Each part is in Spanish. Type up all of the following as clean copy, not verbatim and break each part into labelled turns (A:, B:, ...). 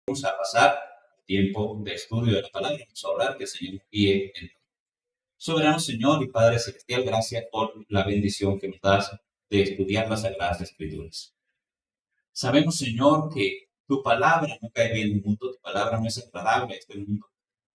A: Vamos a pasar tiempo de estudio de la palabra. Vamos a orar que el Señor nos guíe en todo. Soberano Señor y Padre Celestial, gracias por la bendición que nos das de estudiar las Sagradas Escrituras. Sabemos, Señor, que tu palabra no cae bien en el mundo, tu palabra no es agradable a este mundo,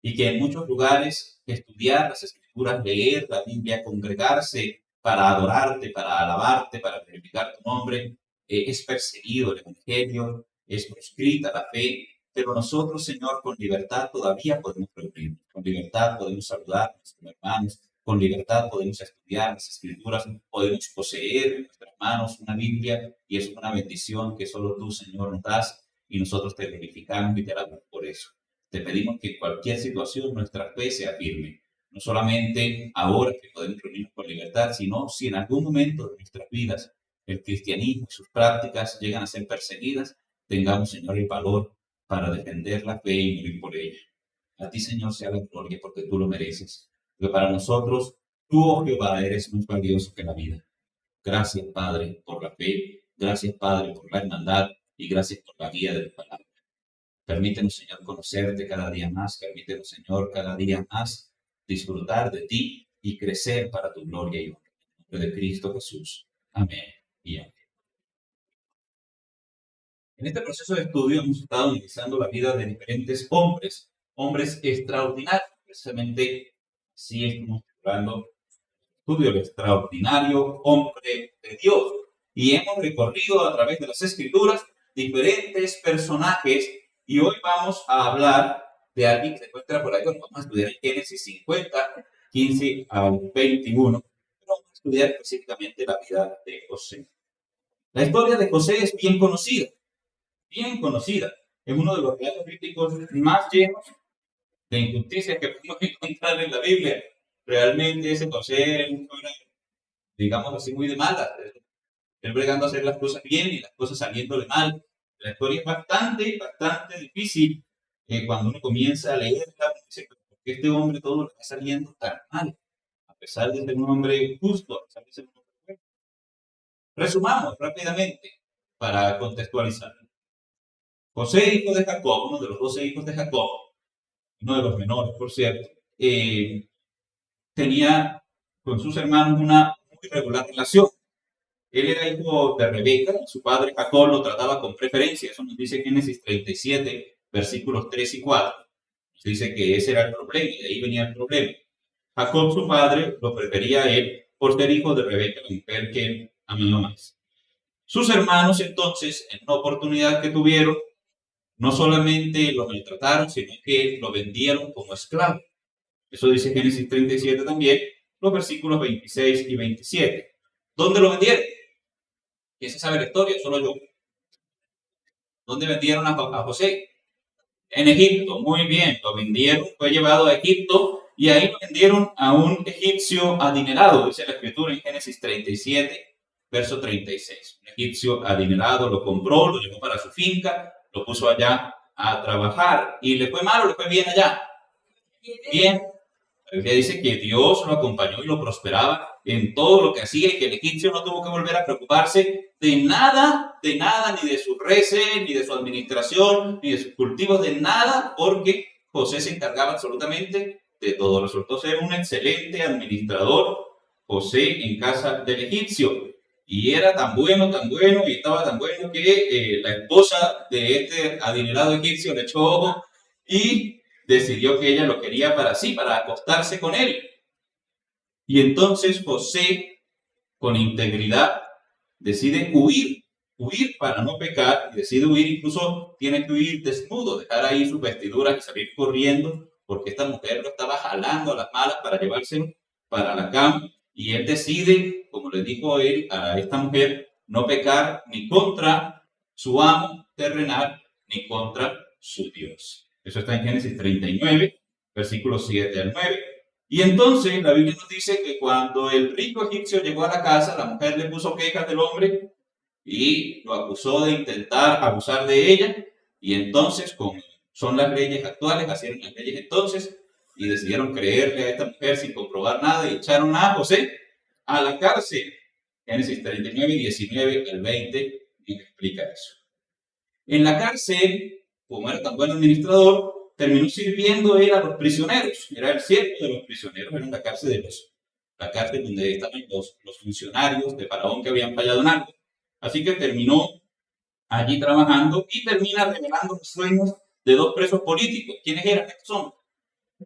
A: y que en muchos lugares estudiar las Escrituras, leer la Biblia, congregarse para adorarte, para alabarte, para glorificar tu nombre, es perseguido el Evangelio, es proscrita la fe, pero nosotros, Señor, con libertad todavía podemos reunirnos, con libertad podemos saludarnos como hermanos, con libertad podemos estudiar las Escrituras, podemos poseer en nuestras manos una Biblia, y es una bendición que solo tú, Señor, nos das, y nosotros te glorificamos y te alabamos por eso. Te pedimos que en cualquier situación nuestra fe sea firme, no solamente ahora que podemos reunirnos con libertad, sino si en algún momento de nuestras vidas el cristianismo y sus prácticas llegan a ser perseguidas, tengamos, Señor, el valor para defender la fe y morir por ella. A ti, Señor, sea la gloria porque tú lo mereces. Porque para nosotros, tú, oh Jehová, eres más valioso que la vida. Gracias, Padre, por la fe. Gracias, Padre, por la hermandad. Y gracias por la guía de tu palabra. Permítenos, Señor, conocerte cada día más. Permítenos, Señor, cada día más disfrutar de ti y crecer para tu gloria y honra. En el nombre de Cristo Jesús. Amén y amén. En este proceso de estudio hemos estado analizando la vida de diferentes hombres extraordinarios. Precisamente, sí estamos hablando estudio del extraordinario hombre de Dios. Y hemos recorrido a través de las Escrituras diferentes personajes. Y hoy vamos a hablar de alguien que se encuentra por ahí. Bueno, vamos a estudiar en Génesis 50, 15 al 21. Pero vamos a estudiar específicamente la vida de José. La historia de José es bien conocida. Es uno de los relatos bíblicos más llenos de injusticias que podemos encontrar en la Biblia. Realmente ese José era, digamos así, muy de malas. Él bregando a hacer las cosas bien y las cosas saliéndole mal. La historia es bastante difícil cuando uno comienza a leerla. Dice, ¿por qué este hombre todo le está saliendo tan mal? A pesar de ser un hombre justo, a pesar de ser un hombre bueno. Resumamos rápidamente para contextualizar. José, hijo de Jacob, uno de los 12 hijos de Jacob, uno de los menores, por cierto, tenía con sus hermanos una muy regular relación. Él era hijo de Rebeca, su padre Jacob lo trataba con preferencia. Eso nos dice Génesis 37, versículos 3 y 4. Nos dice que ese era el problema y de ahí venía el problema. Jacob, su padre, lo prefería a él por ser hijo de Rebeca, la mujer que él amaba más. Sus hermanos, entonces, en una oportunidad que tuvieron, no solamente lo maltrataron, sino que lo vendieron como esclavo. Eso dice Génesis 37 también, los versículos 26 y 27. ¿Dónde lo vendieron? ¿Quién se sabe la historia? Solo yo. ¿Dónde vendieron a José? En Egipto. Muy bien, lo vendieron, fue llevado a Egipto y ahí lo vendieron a un egipcio adinerado, dice la escritura en Génesis 37, verso 36. Un egipcio adinerado lo compró, lo llevó para su finca, lo puso allá a trabajar. ¿Y le fue mal o le fue bien allá? Bien. La Biblia dice que Dios lo acompañó y lo prosperaba en todo lo que hacía y que el egipcio no tuvo que volver a preocuparse de nada, ni de su reces, ni de su administración, ni de sus cultivos, de nada, porque José se encargaba absolutamente de todo. Resultó ser un excelente administrador José en casa del egipcio. Y era tan bueno, y estaba tan bueno que la esposa de este adinerado egipcio le echó ojo y decidió que ella lo quería para sí, para acostarse con él. Y entonces José, con integridad, decide huir para no pecar, y decide huir, incluso tiene que huir desnudo, dejar ahí sus vestiduras y salir corriendo, porque esta mujer lo estaba jalando a las malas para llevárselo para la cama, y él decide, como le dijo él a esta mujer, no pecar ni contra su amo terrenal, ni contra su Dios. Eso está en Génesis 39, versículos 7 al 9. Y entonces la Biblia nos dice que cuando el rico egipcio llegó a la casa, la mujer le puso quejas del hombre y lo acusó de intentar abusar de ella. Y entonces, como son las leyes actuales, hicieron las leyes entonces, y decidieron creerle a esta mujer sin comprobar nada y echaron a José a la cárcel. Génesis 39, 19 al 20 explica eso. En la cárcel, como era tan buen administrador, terminó sirviendo él a los prisioneros. Era el siervo de los prisioneros, era en la cárcel donde estaban los funcionarios de Faraón que habían fallado en algo. Así que terminó allí trabajando y termina revelando los sueños de dos presos políticos. ¿Quiénes eran estos hombres?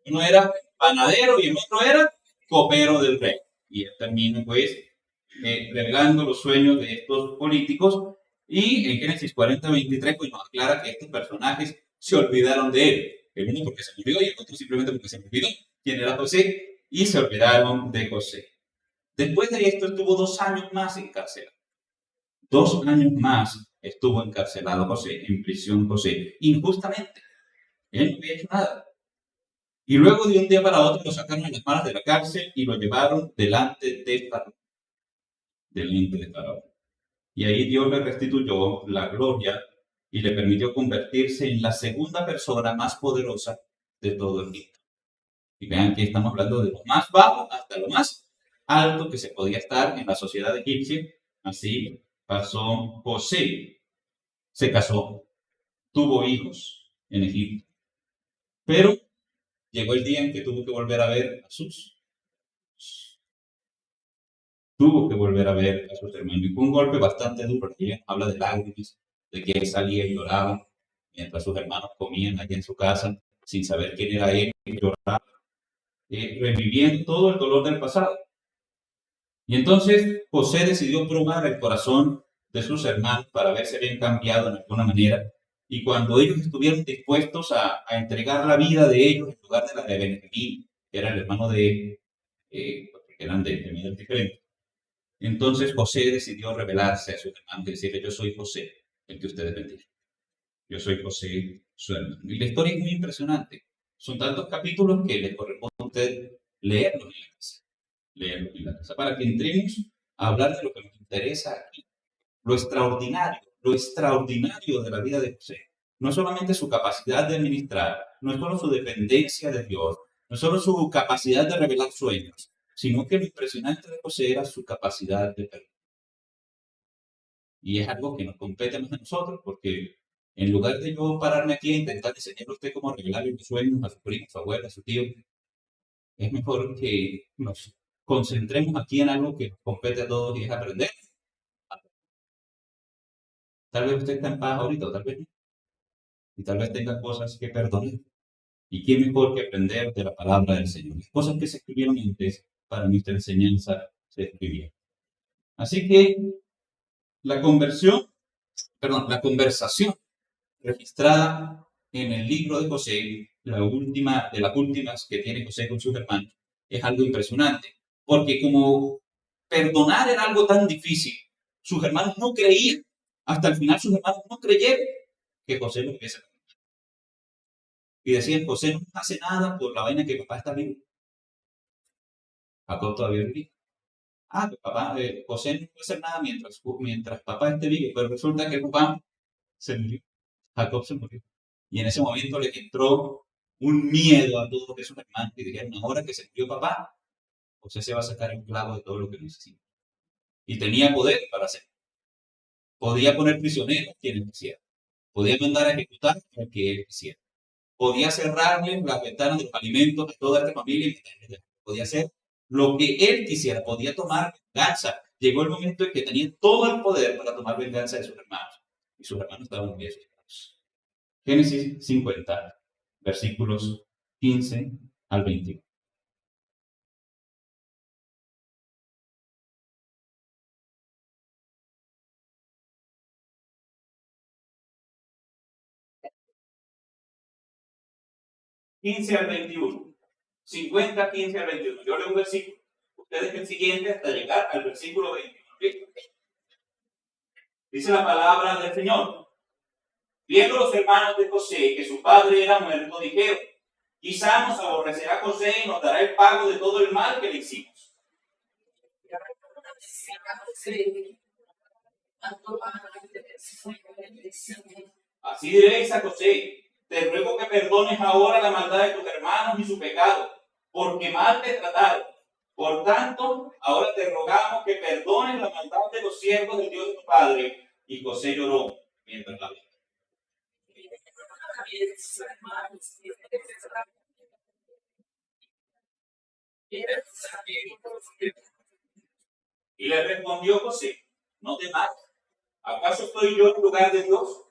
A: Uno era panadero y el otro era copero del rey. Y él termina, pues, revelando los sueños de estos políticos. Y en Génesis 40:23, pues nos aclara que estos personajes se olvidaron de él. El uno porque se murió y el otro simplemente porque se olvidó quién era José y se olvidaron de José. Después de esto estuvo 2 años más encarcelado. 2 años más estuvo encarcelado José, en prisión José, injustamente. Él no había hecho nada. Y luego de un día para otro lo sacaron en las manos de la cárcel y lo llevaron delante de Faraón. Delante de Faraón. Y ahí Dios le restituyó la gloria y le permitió convertirse en la segunda persona más poderosa de todo Egipto. Y vean que estamos hablando de lo más bajo hasta lo más alto que se podía estar en la sociedad egipcia. Así pasó José. Se casó, tuvo hijos en Egipto. Pero llegó el día en que tuvo que volver a ver a sus hermanos. Y fue un golpe bastante duro. Aquí habla de lágrimas, de que él salía y lloraba mientras sus hermanos comían allí en su casa sin saber quién era él, y lloraba, reviviendo todo el dolor del pasado. Y entonces José decidió probar el corazón de sus hermanos para ver si habían cambiado en alguna manera. Y cuando ellos estuvieron dispuestos a entregar la vida de ellos en lugar de la de Benjamín, que era el hermano de él, porque eran de familias diferentes, entonces José decidió revelarse a sus hermanos y decirle: yo soy José, el que ustedes bendigan. Yo soy José, su hermano. Y la historia es muy impresionante. Son tantos capítulos que les corresponde a usted leerlos en la casa. Leerlos en la casa para que entremos a hablar de lo que nos interesa aquí. Lo extraordinario de la vida de José. No es solamente su capacidad de administrar, no es solo su dependencia de Dios, no es solo su capacidad de revelar sueños, sino que lo impresionante de José era su capacidad de perdonar. Y es algo que nos compete más a nosotros, porque en lugar de yo pararme aquí a intentar enseñarle a usted cómo revelar los sueños a su primo, a su abuela, a su tío, es mejor que nos concentremos aquí en algo que nos compete a todos y es aprender. Tal vez usted está en paz ahorita, o tal vez no. Y tal vez tenga cosas que perdonar. ¿Y qué mejor que aprender de la palabra del Señor? Las cosas que se escribieron antes para nuestra enseñanza se escribieron. Así que la conversación registrada en el libro de José, la última de las últimas que tiene José con sus hermanos, es algo impresionante. Porque como perdonar era algo tan difícil, sus hermanos no creían. Hasta el final sus hermanos no creyeron que José lo hubiese perdonado. Y decían: José no hace nada por la vaina que papá está vivo. Jacob todavía es vivo. Pues papá, José no puede hacer nada mientras papá esté vivo, pero resulta que papá se murió. Jacob se murió. Y en ese momento les entró un miedo a todos esos hermanos y dijeron: ahora que se murió papá, José se va a sacar el clavo de todo lo que necesita. Y tenía poder para hacerlo. Podía poner prisioneros a quienes quisiera. Podía mandar a ejecutar a que él quisiera. Podía cerrarle las ventanas de los alimentos a toda esta familia. Podía hacer lo que él quisiera. Podía tomar venganza. Llegó el momento en que tenía todo el poder para tomar venganza de sus hermanos. Y sus hermanos estaban muy asustados. Génesis 50, versículos 15 al 21. Quince al 21. 50, 15 al 21. Yo leo un versículo. Ustedes el siguiente hasta llegar al versículo 21. ¿Listo? Dice la palabra del Señor. Viendo los hermanos de José que su padre era muerto, dijeron: quizá nos aborrecerá José y nos dará el pago de todo el mal que le hicimos. Así diréis a José: te ruego que perdones ahora la maldad de tus hermanos y su pecado, porque mal te trataron. Por tanto, ahora te rogamos que perdones la maldad de los siervos del Dios de tu padre. Y José lloró mientras la hablaba. Y le respondió José, no temas, ¿acaso estoy yo en lugar de Dios?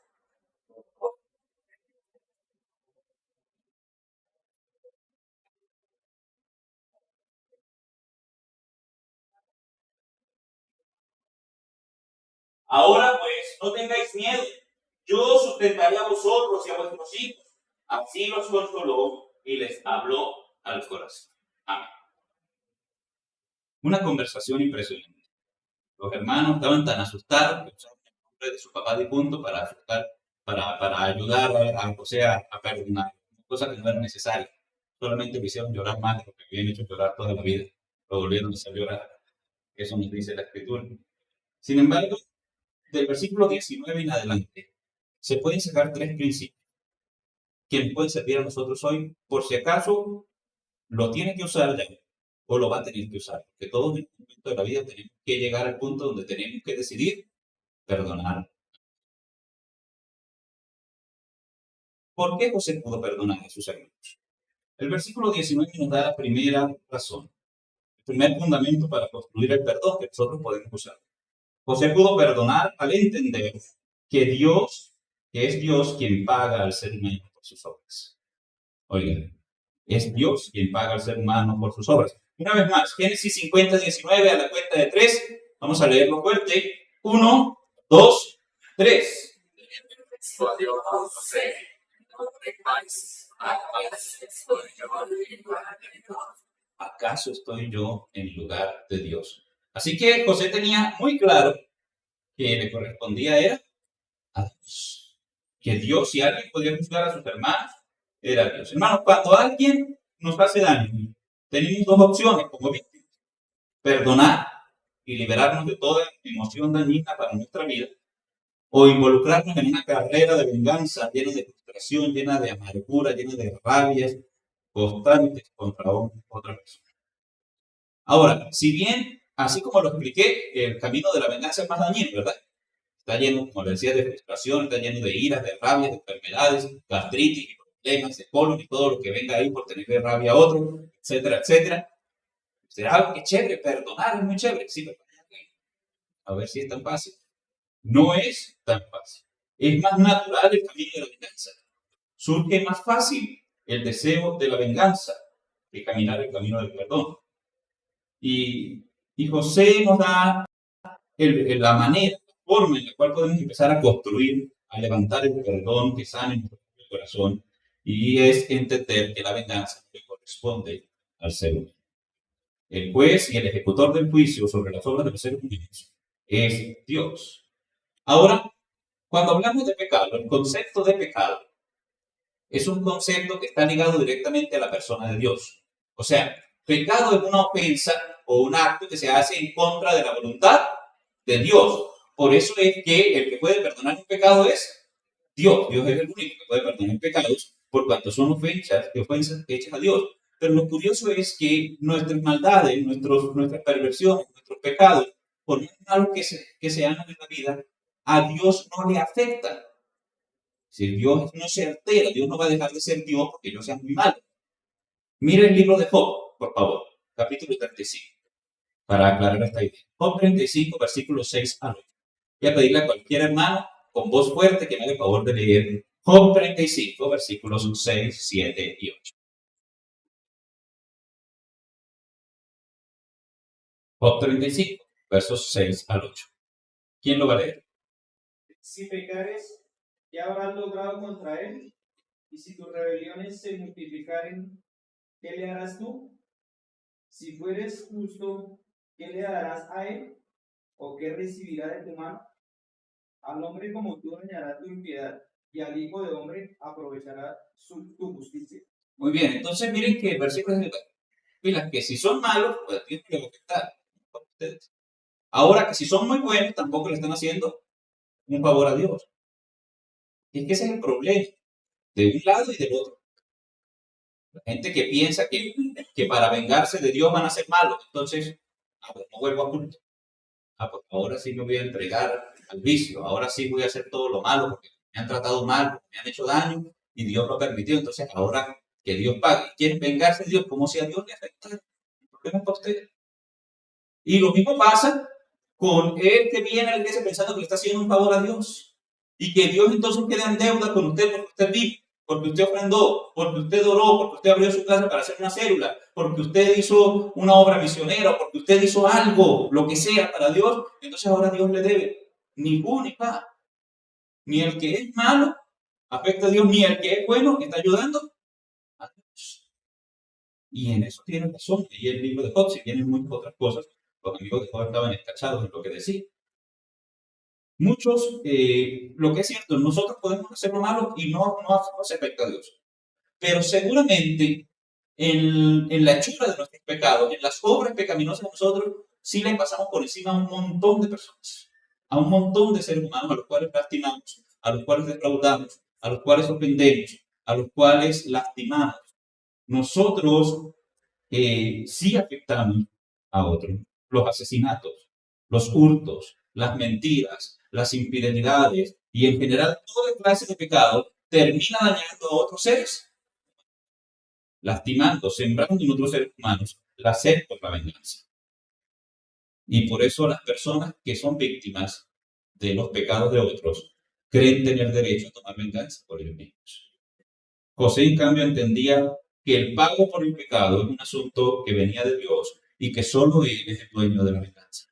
A: Ahora pues, no tengáis miedo, yo sustentaré a vosotros y a vuestros hijos. Así los consoló y les habló al corazón. Amén. Una conversación impresionante. Los hermanos estaban tan asustados que usaron el nombre de su papá difunto para asustar, para ayudar a José a perdonar, cosa que no era necesaria. Solamente lo hicieron llorar más de lo que habían hecho llorar toda la vida. Lo volvieron a hacer llorar. Eso nos dice la escritura. Sin embargo, del versículo 19 en adelante, se pueden sacar tres principios que nos pueden servir a nosotros hoy, por si acaso lo tiene que usar ya o lo va a tener que usar. Porque todos en un momento de la vida tenemos que llegar al punto donde tenemos que decidir perdonar. ¿Por qué José pudo perdonar a sus hermanos? El versículo 19 nos da la primera razón, el primer fundamento para construir el perdón que nosotros podemos usar. José pudo perdonar al entender que Dios, que es Dios quien paga al ser humano por sus obras. Oigan, es Dios quien paga al ser humano por sus obras. Una vez más, Génesis 50, 19, a la cuenta de 3. Vamos a leerlo fuerte. 1, 2, 3. ¿Acaso estoy yo en lugar de Dios? Así que José tenía muy claro que le correspondía era a Dios. Que Dios, si alguien podía juzgar a sus hermanos, era Dios. Hermanos, cuando alguien nos hace daño, tenemos dos opciones como víctimas. Perdonar y liberarnos de toda emoción dañina para nuestra vida, o involucrarnos en una carrera de venganza llena de frustración, llena de amargura, llena de rabias constantes contra otra persona. Ahora, si bien, así como lo expliqué, el camino de la venganza es más dañino, ¿verdad? Está lleno, como le decía, de frustración, está lleno de iras, de rabias, de enfermedades, gastritis, problemas de colon y todo lo que venga ahí por tener rabia a otro, etcétera, etcétera. Será que chévere, perdonar es muy chévere, sí, pero a ver si es tan fácil. No es tan fácil. Es más natural el camino de la venganza. Surge más fácil el deseo de la venganza que caminar el camino del perdón. Y José nos da la manera, la forma en la cual podemos empezar a construir, a levantar el perdón que sane nuestro corazón, y es entender que la venganza le corresponde al ser humano. El juez y el ejecutor del juicio sobre las obras de los seres humanos es Dios. Ahora, cuando hablamos de pecado, el concepto de pecado es un concepto que está ligado directamente a la persona de Dios. O sea, pecado es una ofensa o un acto que se hace en contra de la voluntad de Dios. Por eso es que el que puede perdonar un pecado es Dios. Dios es el único que puede perdonar pecados por cuanto son ofensas hechas a Dios. Pero lo curioso es que nuestras maldades, nuestras perversiones, nuestros pecados, por más malos que sean en la vida, a Dios no le afectan. Si Dios no se altera, Dios no va a dejar de ser Dios porque yo sea muy malo. Mire el libro de Job, por favor, capítulo 35, para aclarar esta idea. Job 35, versículos 6 al 8. Voy a pedirle a cualquier hermano con voz fuerte que me haga el favor de leer Job 35, versículos 6, 7 y 8. Job 35, versos 6 al 8. ¿Quién lo va a leer?
B: Si pecares, ¿qué habrás logrado contra él? Y si tus rebeliones se multiplicaren, ¿qué le harás tú? Si fueres justo, ¿qué le darás a él? ¿O qué recibirá de tu mano? Al hombre como tú dañará tu impiedad, y al hijo de hombre aprovechará tu justicia.
A: Muy bien, entonces miren que el versículo es pilas que si son malos, pues tienen que afectar a ustedes. Ahora que si son muy buenos, tampoco le están haciendo un favor a Dios. Y es que ese es el problema, de un lado y del otro. La gente que piensa que para vengarse de Dios van a ser malos, entonces, pues no vuelvo a culto. Pues ahora sí me voy a entregar al vicio, ahora sí voy a hacer todo lo malo porque me han tratado mal, porque me han hecho daño, y Dios lo permitió. Entonces, ahora que Dios pague, quieren vengarse de Dios como si a Dios le afectara. El problema es para ustedes. Y lo mismo pasa con el que viene a la iglesia pensando que le está haciendo un favor a Dios. Y que Dios entonces queda en deuda con usted porque usted vive, porque usted ofrendó, porque usted oró, porque usted abrió su casa para hacer una célula, porque usted hizo una obra misionera, porque usted hizo algo, lo que sea para Dios. Entonces ahora Dios le debe ni fu ni pa. Ni el que es malo afecta a Dios, ni el que es bueno está ayudando a Dios. Y en eso tiene razón. Y el libro de Job, si tienen muchas otras cosas, los amigos de Job estaban escachados en lo que decía. Muchos, lo que es cierto, nosotros podemos hacer lo malo y no se afecta a Dios. Pero seguramente en la hechura de nuestros pecados, en las obras pecaminosas de nosotros, sí le pasamos por encima a un montón de personas, a un montón de seres humanos a los cuales lastimamos, a los cuales defraudamos, a los cuales ofendemos, a los cuales lastimamos. Nosotros sí afectamos a otros. Los asesinatos, los hurtos, las mentiras, las infidelidades y en general toda clase de pecado termina dañando a otros seres, lastimando, sembrando en otros seres humanos la sed por la venganza. Y por eso las personas que son víctimas de los pecados de otros creen tener derecho a tomar venganza por ellos mismos. José, en cambio, entendía que el pago por el pecado es un asunto que venía de Dios y que solo Él es el dueño de la venganza.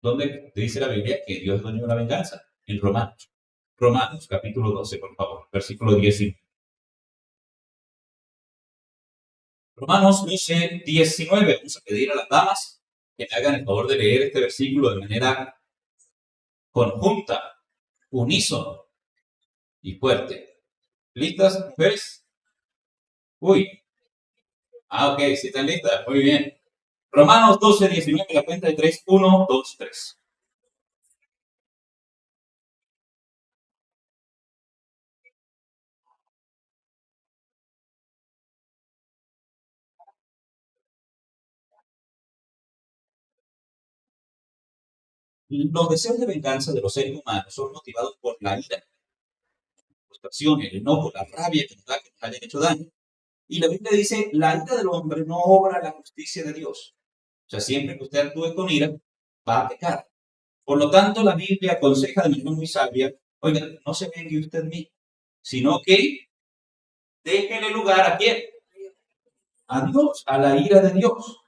A: ¿Dónde dice la Biblia que Dios es dueño de la venganza? En Romanos. Romanos, capítulo 12, por favor, versículo 19. Romanos 12, 19. Vamos a pedir a las damas que me hagan el favor de leer este versículo de manera conjunta, unísono y fuerte. ¿Listas, mujeres? Uy. Ok, si están listas, muy bien. Romanos 12, 19, la cuenta de 3, 1, 2, 3. Los deseos de venganza de los seres humanos son motivados por la ira, la frustración, el enojo, la rabia que nos da que nos hayan hecho daño. Y la Biblia dice, la ira del hombre no obra la justicia de Dios. O sea, siempre que usted actúe con ira, va a pecar. Por lo tanto, la Biblia aconseja de manera muy sabia, oiga, no se vengue usted mismo, sino que déjele lugar a quién? A Dios, a la ira de Dios.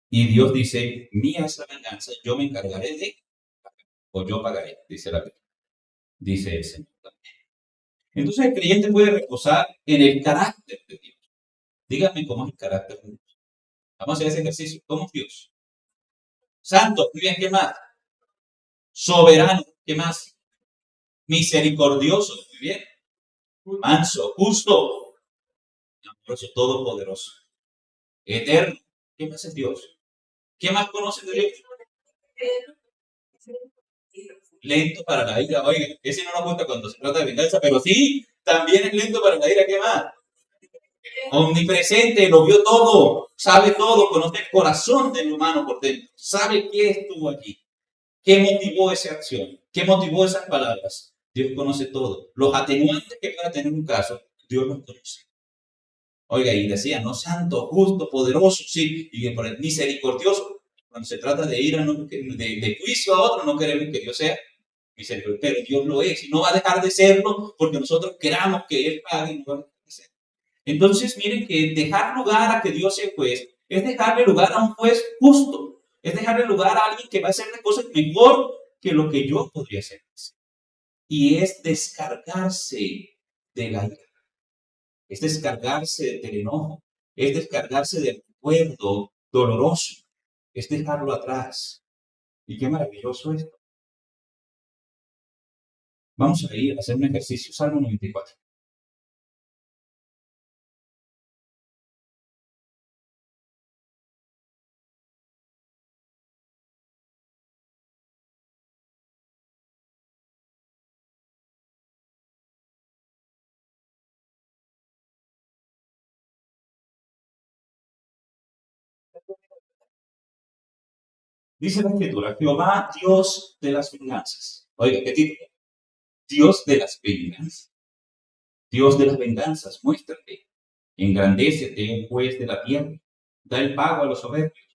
A: Y Dios dice, mía es la venganza, yo me encargaré de, o yo pagaré, dice la Biblia, dice el Señor también. Entonces el creyente puede reposar en el carácter de Dios. Díganme cómo es el carácter de Dios. Vamos a hacer ese ejercicio. ¿Cómo es Dios? Santo, muy bien, ¿qué más? Soberano, ¿qué más? Misericordioso, muy bien. Manso, justo, amoroso, todopoderoso, eterno. ¿Qué más es Dios? ¿Qué más conoce de Dios? Lento para la ira. Oiga, ese no nos gusta cuando se trata de venganza, pero sí, también es lento para la ira. ¿Qué más? Omnipresente, lo vio todo, sabe todo, conoce el corazón del humano por dentro, sabe qué estuvo allí, qué motivó esa acción, qué motivó esas palabras. Dios conoce todo. Los atenuantes que pueda tener un caso, Dios los conoce. Oiga, y decía, no santo, justo, poderoso, sí, y por el misericordioso. Cuando se trata de ir de juicio a otro, no queremos que Dios sea misericordioso, pero Dios lo es, y no va a dejar de serlo porque nosotros queramos que Él pague y no va a dejar de serlo. Entonces, miren que dejar lugar a que Dios sea juez es dejarle lugar a un juez justo, es dejarle lugar a alguien que va a hacer las cosas mejor que lo que yo podría hacer. Y es descargarse de la ira, es descargarse del enojo, es descargarse del recuerdo doloroso, es dejarlo atrás. Y qué maravilloso esto. Vamos a ir a hacer un ejercicio. Salmo 94. Dice la escritura, Jehová, Dios de las venganzas. Oiga, ¿qué título? Dios de las venganzas. Dios de las venganzas, muéstrate. Engrandécete, juez de la tierra. Da el pago a los soberbios.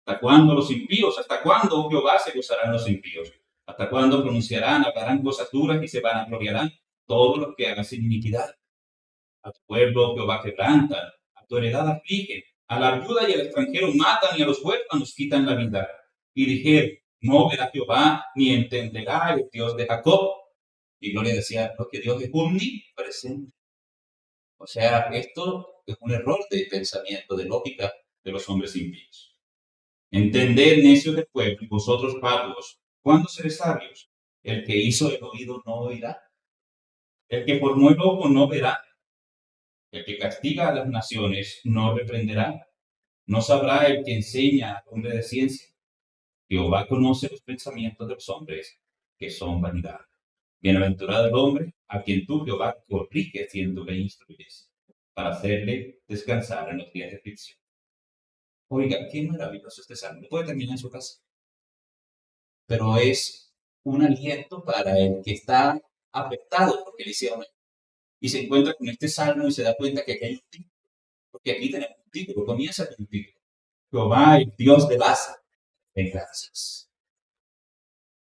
A: ¿Hasta cuándo los impíos? ¿Hasta cuándo, oh Jehová, se gozarán los impíos? ¿Hasta cuándo pronunciarán, hablarán cosas duras y se vanagloriarán todos los que hagan iniquidad? A tu pueblo, oh Jehová, quebrantan, a tu heredad afligen, a la viuda y al extranjero matan y a los huérfanos quitan la vida. Y dijeron, no verá Jehová, ni entenderá el Dios de Jacob. Y Gloria decía, lo que Dios es omnipresente. O sea, esto es un error de pensamiento, de lógica de los hombres impíos. Entended, necios del pueblo, y vosotros pagos, ¿cuándo seréis sabios? El que hizo el oído no oirá, el que formó el ojo no verá, el que castiga a las naciones no reprenderá, no sabrá el que enseña al hombre de ciencia. Jehová conoce los pensamientos de los hombres, que son vanidad. Bienaventurado el hombre a quien tú, Jehová, corriges siendo le instruyes, para hacerle descansar en los días de aflicción. Oiga, qué maravilloso este salmo. Puede terminar en su casa, pero es un aliento para el que está afectado porque le hicieron y se encuentra con este salmo y se da cuenta que aquí hay un título, porque aquí tenemos un título, comienza con un título. Jehová, el Dios de las venganzas.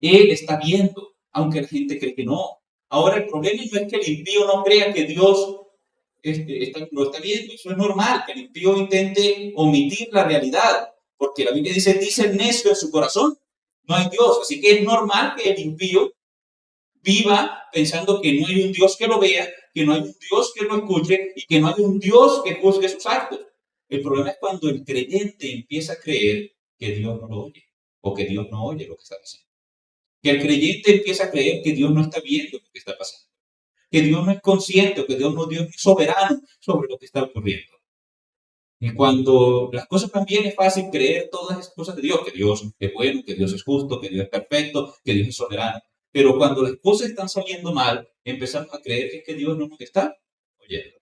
A: Él está viendo, aunque la gente cree que no. Ahora el problema no es que el impío no crea que Dios lo está viendo. Eso es normal, que el impío intente omitir la realidad, porque la Biblia dice el necio en su corazón, no hay Dios. Así que es normal que el impío viva pensando que no hay un Dios que lo vea, que no hay un Dios que lo escuche y que no hay un Dios que juzgue sus actos. El problema es cuando el creyente empieza a creer que Dios no lo oye o que Dios no oye lo que está pasando. Que el creyente empieza a creer que Dios no está viendo lo que está pasando, que Dios no es consciente, que Dios no es soberano sobre lo que está ocurriendo. Y cuando las cosas van bien es fácil creer todas esas cosas de Dios, que Dios es bueno, que Dios es justo, que Dios es perfecto, que Dios es soberano. Pero cuando las cosas están saliendo mal, empezamos a creer que es que Dios no nos está oyendo,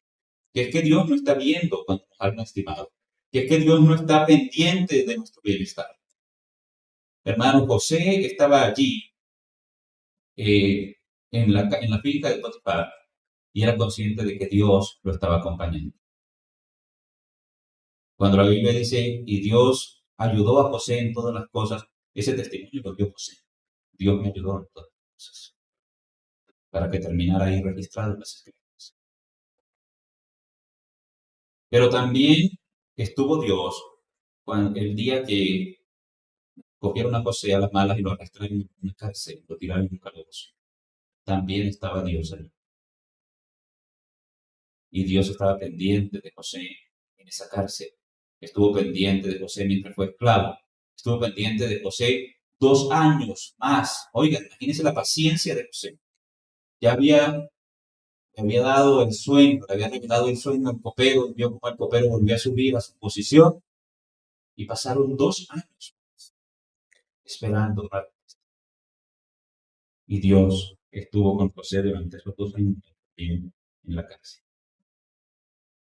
A: que es que Dios no está viendo cuando nos han lastimado, que es que Dios no está pendiente de nuestro bienestar. Hermano, José estaba allí en la finca de Potifar y era consciente de que Dios lo estaba acompañando. Cuando la Biblia dice, y Dios ayudó a José en todas las cosas, ese testimonio lo dio José. Dios me ayudó en todas las cosas. Para que terminara ahí registrado en las escrituras. Pero también estuvo Dios el día que cogieron a José a las malas y lo arrastraron en una cárcel, lo tiraron en un calabozo. También estaba Dios allí. Y Dios estaba pendiente de José en esa cárcel. Estuvo pendiente de José mientras fue esclavo. Estuvo pendiente de José 2 años más. Oigan, imagínense la paciencia de José. Ya le había dado el sueño, le había revelado el sueño al copero, vio cómo el copero volvió a subir a su posición y pasaron 2 años esperando una respuesta. Y Dios estuvo con José durante esos 2 años en la cárcel.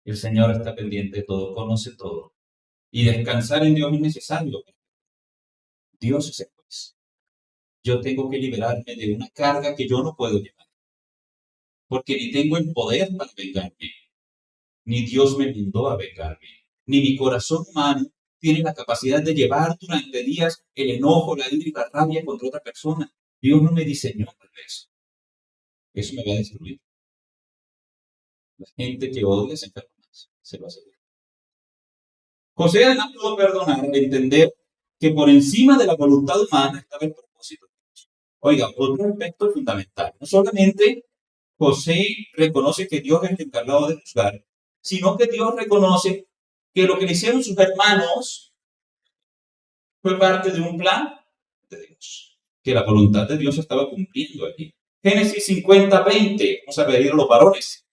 A: El Señor está pendiente de todo, conoce todo. Y descansar en Dios es necesario. Dios es el juez. Yo tengo que liberarme de una carga que yo no puedo llevar. Porque ni tengo el poder para vengarme, ni Dios me mandó a vengarme, ni mi corazón humano tiene la capacidad de llevar durante días el enojo, la ira y la rabia contra otra persona. Dios no me diseñó para eso. Eso me va a destruir. La gente que odia se enferma más, se lo aseguro. José además pudo perdonar al entender que por encima de la voluntad humana estaba el propósito de Dios. Oiga, otro aspecto fundamental. No solamente José reconoce que Dios es el encargado de juzgar, sino que Dios reconoce que lo que le hicieron sus hermanos fue parte de un plan de Dios, que la voluntad de Dios estaba cumpliendo allí. Génesis 50:20, vamos a ver a los varones.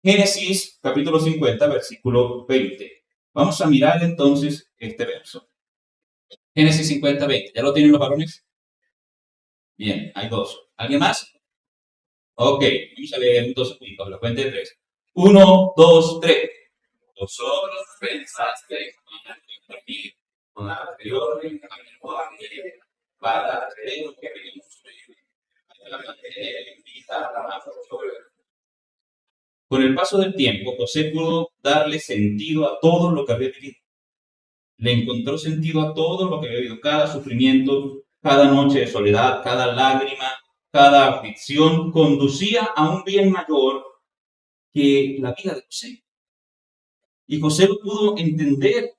A: Génesis capítulo 50, versículo 20. Vamos a mirar entonces este verso. Génesis 50:20. ¿Ya lo tienen los varones? Bien, hay 2. ¿Alguien más? Ok, vamos a leer entonces juntos, la cuenta de 3. 1, 2, 3. Vosotros pensasteis contra mí con la peor encaminamiento para hacer lo que venimos a mantener en vida la más sobre. Con el paso del tiempo, José pudo darle sentido a todo lo que había vivido. Le encontró sentido a todo lo que había vivido, cada sufrimiento, cada noche de soledad, cada lágrima, cada aflicción, conducía a un bien mayor que la vida de José. Y José lo pudo entender,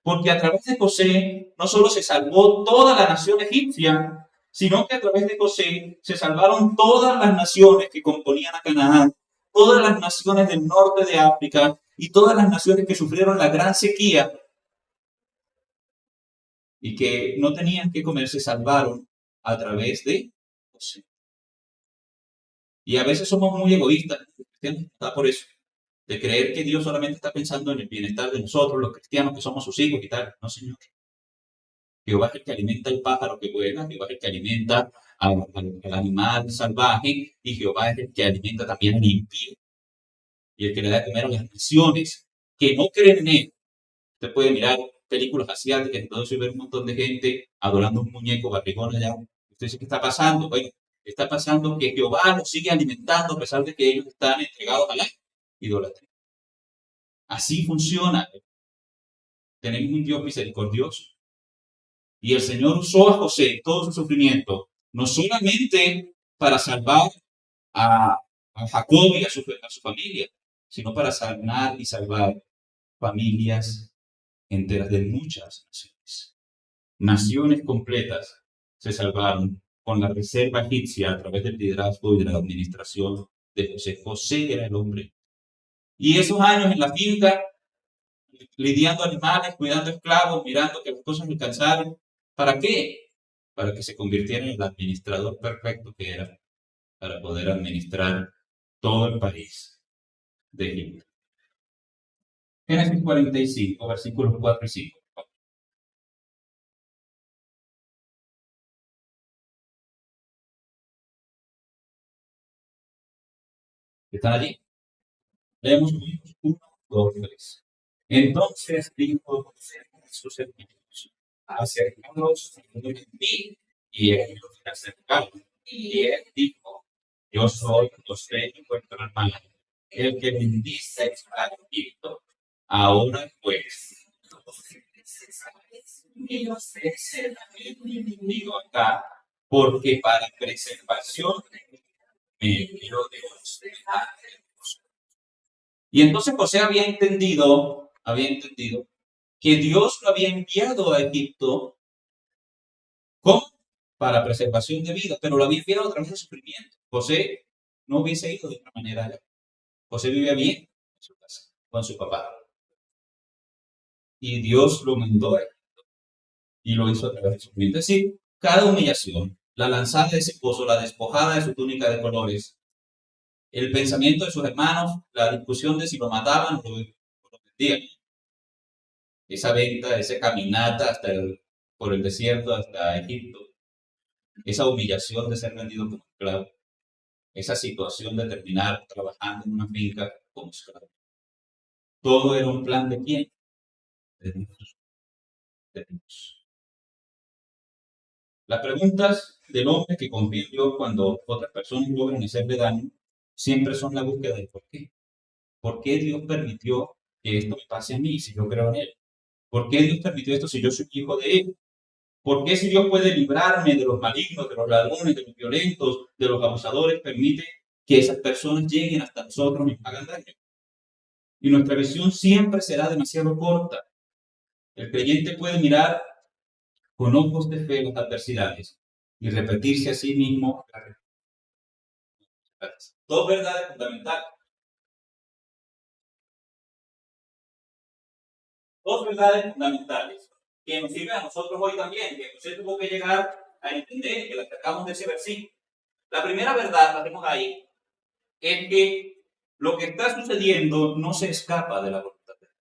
A: porque a través de José no solo se salvó toda la nación egipcia, sino que a través de José se salvaron todas las naciones que componían a Canaán, todas las naciones del norte de África y todas las naciones que sufrieron la gran sequía y que no tenían que comer, se salvaron a través de José. Y a veces somos muy egoístas, los cristianos, está por eso, de creer que Dios solamente está pensando en el bienestar de nosotros, los cristianos que somos sus hijos y tal. No, Señor. Jehová es el que alimenta al pájaro que vuela, Jehová es el que alimenta al animal salvaje y Jehová es el que alimenta también al impío y el que le da de comer a las naciones que no creen en él. Usted puede mirar películas asiáticas y todo eso y ver un montón de gente adorando un muñeco barrigón allá. Usted dice, ¿qué está pasando? Bueno, está pasando que Jehová los sigue alimentando a pesar de que ellos están entregados a la idolatría. Así funciona. Tenemos un Dios misericordioso. Y el Señor usó a José en todo su sufrimiento, no solamente para salvar a, a Jacob y a su familia, sino para sanar y salvar familias enteras de muchas naciones. Naciones completas se salvaron con la reserva egipcia a través del liderazgo y de la administración de José. José era el hombre. Y esos años en la finca, lidiando animales, cuidando esclavos, mirando que las cosas alcanzaran, ¿para qué? Para que se convirtiera en el administrador perfecto que era, para poder administrar todo el país de Egipto. Génesis 45, versículos 4 y 5. ¿Están allí? Leemos juntos 1, 2, 3. Entonces dijo José a sus hermanos, acercaos en mí, y ellos se acercaron. Y él dijo, yo soy José, vuestro hermano, el que bendice a Egipto. Ahora pues, Dios es el enemigo acá, porque para preservación me envió Dios. Y entonces José había entendido que Dios lo había enviado a Egipto como para preservación de vida, pero lo había enviado a través de sufrimiento. José no hubiese ido de otra manera allá. José vivía bien en su casa, con su papá. Y Dios lo mandó a él y lo hizo a través de sufrimiento. Es decir, cada humillación, la lanzada de ese pozo, la despojada de su túnica de colores, el pensamiento de sus hermanos, la discusión de si lo mataban o lo vendían, esa venta, esa caminata por el desierto hasta Egipto, esa humillación de ser vendido como esclavo, esa situación de terminar trabajando en una finca como esclavo. Todo era un plan de quién? De Dios. De Dios. Las preguntas del hombre que confía en Dios cuando otras personas logran hacerle daño siempre son la búsqueda de por qué. ¿Por qué Dios permitió que esto me pase a mí si yo creo en Él? ¿Por qué Dios permitió esto si yo soy hijo de Él? ¿Por qué si Dios puede librarme de los malignos, de los ladrones, de los violentos, de los abusadores, permite que esas personas lleguen hasta nosotros y nos hagan daño? Y nuestra visión siempre será demasiado corta. El creyente puede mirar con ojos de fe las adversidades y repetirse a sí mismo dos verdades fundamentales. Dos verdades fundamentales que nos sirven a nosotros hoy también, que José tuvo que llegar a entender, que las sacamos de ese versículo. La primera verdad, la tenemos ahí, es que lo que está sucediendo no se escapa de la voluntad de Dios.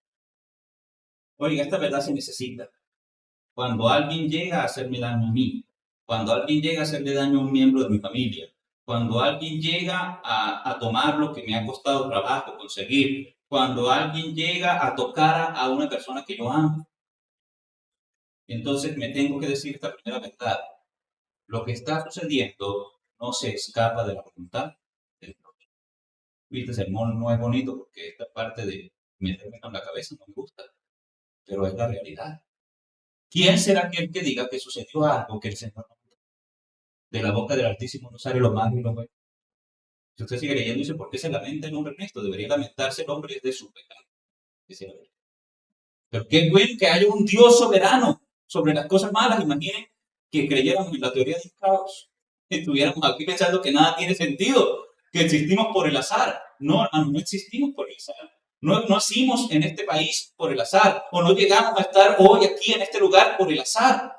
A: Oiga, esta verdad se necesita. Cuando alguien llega a hacerme daño a mí, cuando alguien llega a hacerle daño a un miembro de mi familia, cuando alguien llega a tomar lo que me ha costado trabajo conseguir, cuando alguien llega a tocar a una persona que yo amo, entonces me tengo que decir esta primera verdad. Lo que está sucediendo no se escapa de la voluntad de Dios. Viste, sermón no es bonito porque esta parte de meterme con la cabeza no me gusta, pero es la realidad. ¿Quién será aquel que diga que sucedió algo que el Señor no? De la boca del Altísimo no sale lo malo y lo bueno? Si usted sigue leyendo, dice, ¿por qué se lamenta el hombre en esto? Debería lamentarse el hombre de su pecado. Dice la Biblia. Pero qué bueno que haya un Dios soberano sobre las cosas malas. Imaginen que creyéramos en la teoría del caos. Estuviéramos aquí pensando que nada tiene sentido, que existimos por el azar. No, hermano, no existimos por el azar. No nacimos en este país por el azar, o no llegamos a estar hoy aquí en este lugar por el azar.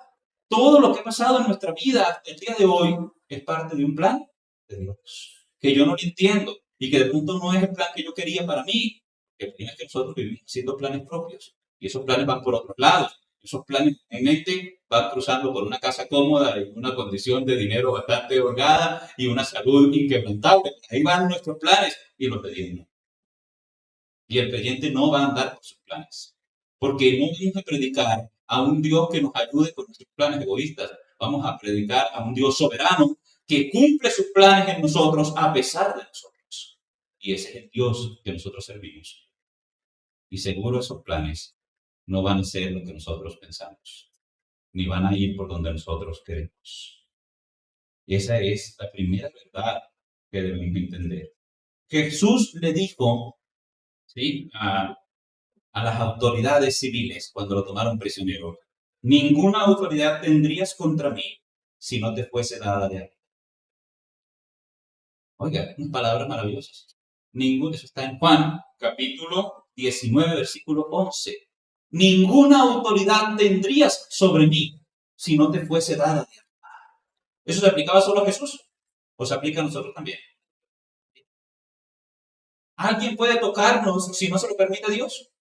A: Todo lo que ha pasado en nuestra vida hasta el día de hoy es parte de un plan de Dios, que yo no lo entiendo y que de pronto no es el plan que yo quería para mí. El problema es que nosotros vivimos haciendo planes propios y esos planes van por otros lados. Esos planes en mente van cruzando por una casa cómoda y una condición de dinero bastante holgada y una salud inquebrantable. Ahí van nuestros planes y los pedimos. Y el creyente no va a andar por sus planes. Porque no vamos a predicar a un Dios que nos ayude con nuestros planes egoístas. Vamos a predicar a un Dios soberano que cumple sus planes en nosotros a pesar de nosotros. Y ese es el Dios que nosotros servimos. Y seguro esos planes no van a ser lo que nosotros pensamos, ni van a ir por donde nosotros queremos. Esa es la primera verdad que debemos entender. Jesús le dijo, ¿sí?, a las autoridades civiles cuando lo tomaron prisionero: ninguna autoridad tendrías contra mí si no te fuese dada de arriba. Oiga, unas palabras maravillosas. Eso está en Juan, capítulo 19, versículo 11. Ninguna autoridad tendrías sobre mí si no te fuese dada de arriba. ¿Eso se aplicaba solo a Jesús o se aplica a nosotros también? ¿Alguien puede tocarnos si no se lo permite Dios?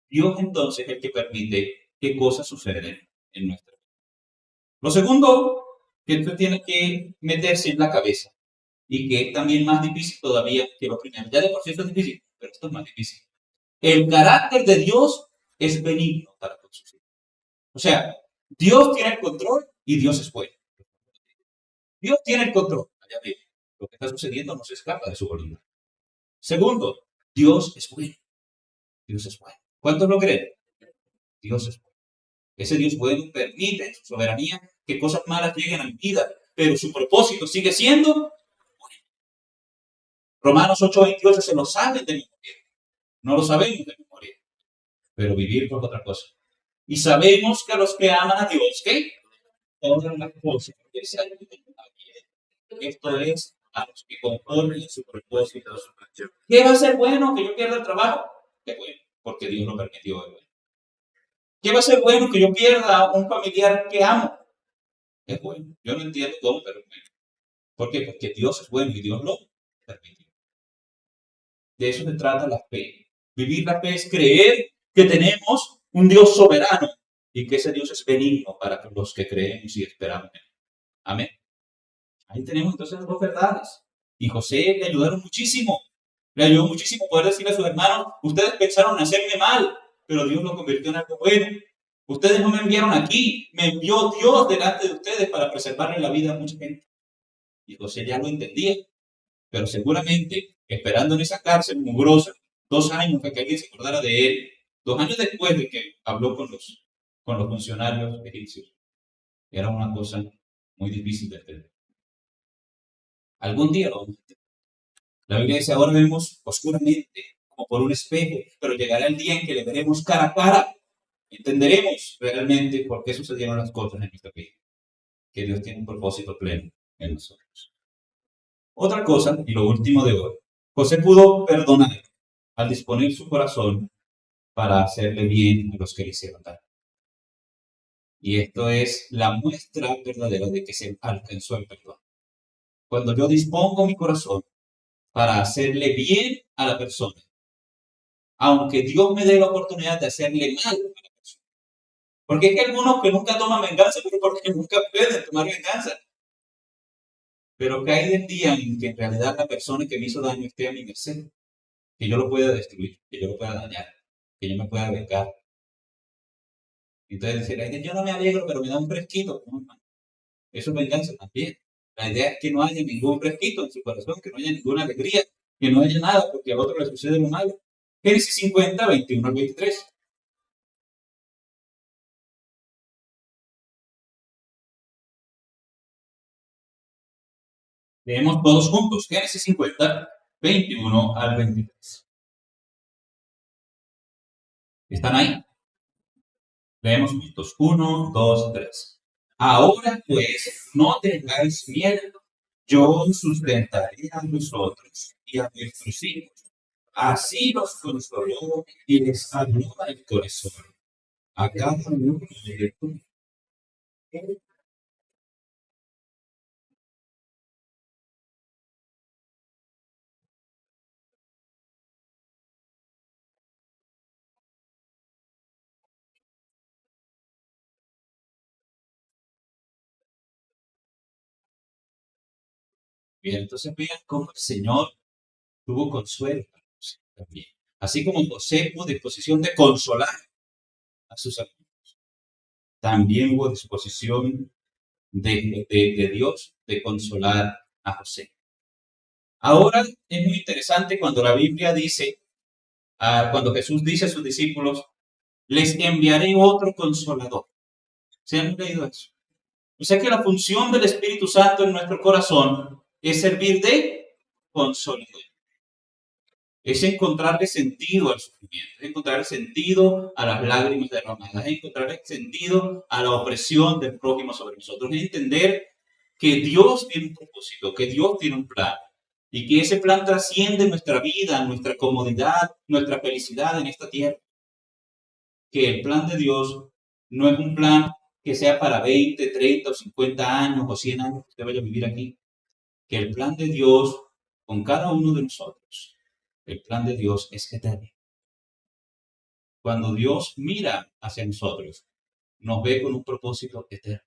A: Dios entonces es el que permite que cosas sucedan en nuestra vida. Lo segundo que usted tiene que meterse en la cabeza, y que es también más difícil todavía que lo primero. Ya de por sí esto es difícil, pero esto es más difícil. El carácter de Dios es benigno para con sus hijos. O sea, Dios tiene el control y Dios es bueno. Dios tiene el control. Allá ve, lo que está sucediendo no se escapa de su voluntad. Segundo, Dios es bueno. Dios es bueno. ¿Cuántos lo creen? Dios es bueno. Ese Dios bueno permite en su soberanía que cosas malas lleguen a mi vida, pero su propósito sigue siendo bueno. Romanos 8:28 se lo saben de memoria. No lo sabemos de memoria, pero vivir por otra cosa. Y sabemos que a los que aman a Dios, ¿qué? Todas las cosas que se ayuden a bien. Esto es a los que conformen su propósito. ¿Qué va a ser bueno que yo pierda el trabajo? Qué bueno, porque Dios lo permitió. ¿Qué va a ser bueno que yo pierda a un familiar que amo? Es bueno. Yo no entiendo cómo, pero es bueno. ¿Por qué? Porque Dios es bueno y Dios lo permitió. De eso se trata la fe. Vivir la fe es creer que tenemos un Dios soberano y que ese Dios es benigno para los que creemos y esperamos en él. Amén. Ahí tenemos entonces las dos verdades. Y José le ayudaron muchísimo. Le ayudó muchísimo poder decirle a sus hermanos: ustedes pensaron hacerme mal, pero Dios lo convirtió en algo bueno. Ustedes no me enviaron aquí, me envió Dios delante de ustedes para preservarle la vida a mucha gente. Y José ya lo entendía, pero seguramente esperando en esa cárcel mugrosa 2 años para que alguien se acordara de él, 2 años después de que habló con los funcionarios egipcios. Era una cosa muy difícil de entender. Algún día lo vamos a entender. La Biblia dice: ahora vemos oscuramente, como por un espejo, pero llegará el día en que le veremos cara a cara. Entenderemos realmente por qué sucedieron las cosas en nuestra vida. Que Dios tiene un propósito pleno en nosotros. Otra cosa, y lo último de hoy: José pudo perdonar al disponer su corazón para hacerle bien a los que le hicieron daño. Y esto es la muestra verdadera de que se alcanzó el perdón. Cuando yo dispongo mi corazón para hacerle bien a la persona, aunque Dios me dé la oportunidad de hacerle mal a la persona. Porque es que hay algunos que nunca toman venganza, pero porque nunca pueden tomar venganza. Pero que hay del día en que en realidad la persona que me hizo daño esté a mi merced, que yo lo pueda destruir, que yo lo pueda dañar, que yo me pueda vengar. Entonces decir: yo no me alegro, pero me da un fresquito. No, eso es venganza también. La idea es que no haya ningún fresquito en su corazón, que no haya ninguna alegría, que no haya nada, porque al otro le sucede lo malo. Génesis 50, 21 al 23. Leemos todos juntos. Génesis 50, 21 al 23. ¿Están ahí? Leemos juntos. 1, 2, 3. Ahora pues, no tengáis miedo. Yo sustentaré a vosotros y a vuestros hijos. Así los consoló y les habló el corazón. A cada uno de ellos. Bien, entonces vean cómo el Señor tuvo consuelo para José también. Así como José tuvo disposición de consolar a sus amigos, también hubo disposición de Dios de consolar a José. Ahora es muy interesante cuando la Biblia dice, cuando Jesús dice a sus discípulos, les enviaré otro consolador. ¿Se han leído eso? O sea que la función del Espíritu Santo en nuestro corazón es servir de consolador. Es encontrarle sentido al sufrimiento, es encontrarle sentido a las lágrimas derramadas, es encontrarle sentido a la opresión del prójimo sobre nosotros, es entender que Dios tiene un propósito, que Dios tiene un plan y que ese plan trasciende nuestra vida, nuestra comodidad, nuestra felicidad en esta tierra. Que el plan de Dios no es un plan que sea para 20, 30 o 50 años o 100 años que usted vaya a vivir aquí. Que el plan de Dios con cada uno de nosotros, el plan de Dios es eterno. Cuando Dios mira hacia nosotros, nos ve con un propósito eterno.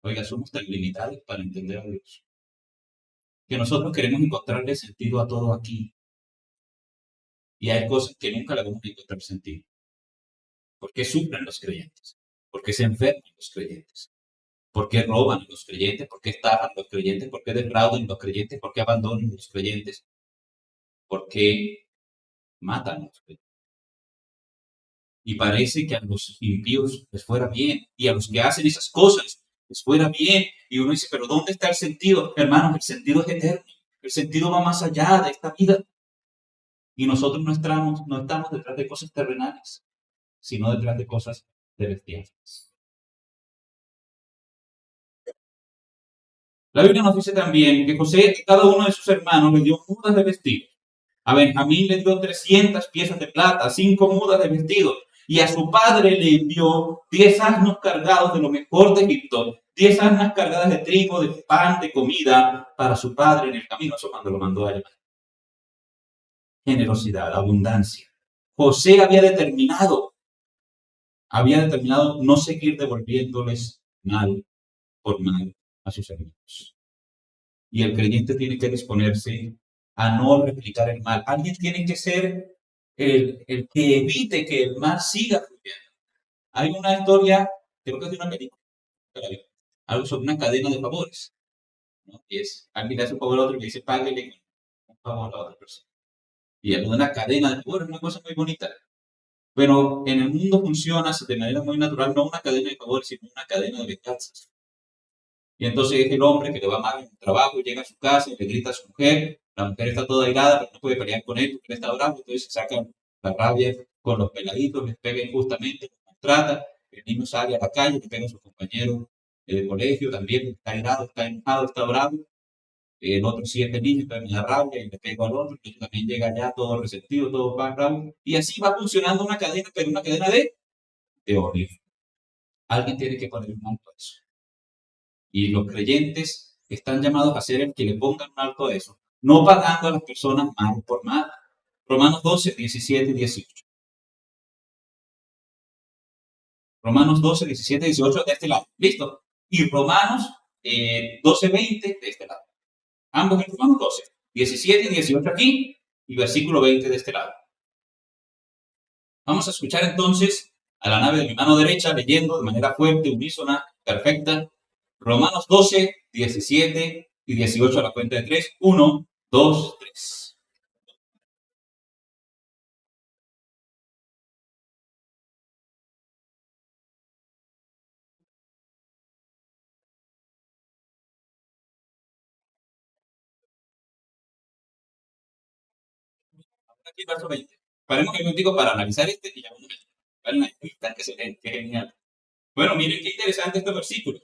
A: Oiga, somos tan limitados para entender a Dios, que nosotros queremos encontrarle sentido a todo aquí. Y hay cosas que nunca le vamos a encontrar sentido. ¿Por qué sufren los creyentes? ¿Por qué se enferman los creyentes? ¿Por qué roban los creyentes? ¿Por qué estafan los creyentes? ¿Por qué defraudan los creyentes? ¿Por qué abandonan los creyentes? ¿Por qué matan los creyentes? Y parece que a los impíos les fuera bien, y a los que hacen esas cosas les fuera bien. Y uno dice, pero ¿dónde está el sentido? Hermanos, el sentido es eterno. El sentido va más allá de esta vida. Y nosotros no estamos detrás de cosas terrenales, sino detrás de cosas celestiales. La Biblia nos dice también que José, cada uno de sus hermanos, le dio mudas de vestido. A Benjamín le dio 300 piezas de plata, 5 mudas de vestido. Y a su padre le envió 10 asnos cargados de lo mejor de Egipto, 10 asnas cargadas de trigo, de pan, de comida para su padre en el camino. Eso cuando lo mandó a llamar. Generosidad, abundancia. José había determinado no seguir devolviéndoles mal por mal a sus hermanos. Y el creyente tiene que disponerse a no replicar el mal. Alguien tiene que ser el que evite que el mal siga fluyendo. Hay una historia, creo que es de una película, algo sobre una cadena de favores, ¿no? Y es, alguien le hace un favor a otro y le dice, páguele un favor a otra persona. Y es una cadena de favores, una cosa muy bonita. Pero en el mundo funciona de manera muy natural, no una cadena de favores, sino una cadena de venganzas. Y entonces es el hombre que le va mal en el trabajo, llega a su casa y le grita a su mujer, la mujer está toda airada, pero no puede pelear con él porque él está bravo, entonces se saca la rabia con los peladitos, les pega injustamente, los maltrata, el niño sale a la calle, le pega a sus compañeros de colegio, también está airado, está enojado, está bravo, el otro siente el niño, también la rabia y le pega al otro, y también llega ya todo resentido, todo bravo, y así va funcionando una cadena, pero una cadena de odio. Alguien tiene que poner un alto a eso. Y los creyentes están llamados a ser el que le pongan un alto a eso, no pagando a las personas mal por mal. Romanos 12, 17 y 18. Romanos 12, 17 y 18 de este lado. ¿Listo? Y Romanos 12, 20 de este lado. Ambos en Romanos 12, 17 y 18 aquí y versículo 20 de este lado. Vamos a escuchar entonces a la nave de mi mano derecha leyendo de manera fuerte, unísona, perfecta, Romanos 12, 17 y 18 a la cuenta de 3. 1, 2, 3. Aquí verso 20. Paremos un momentico para analizar este y ya vamos a ver una lista que se ve, que genial. Bueno, miren qué interesante este versículo.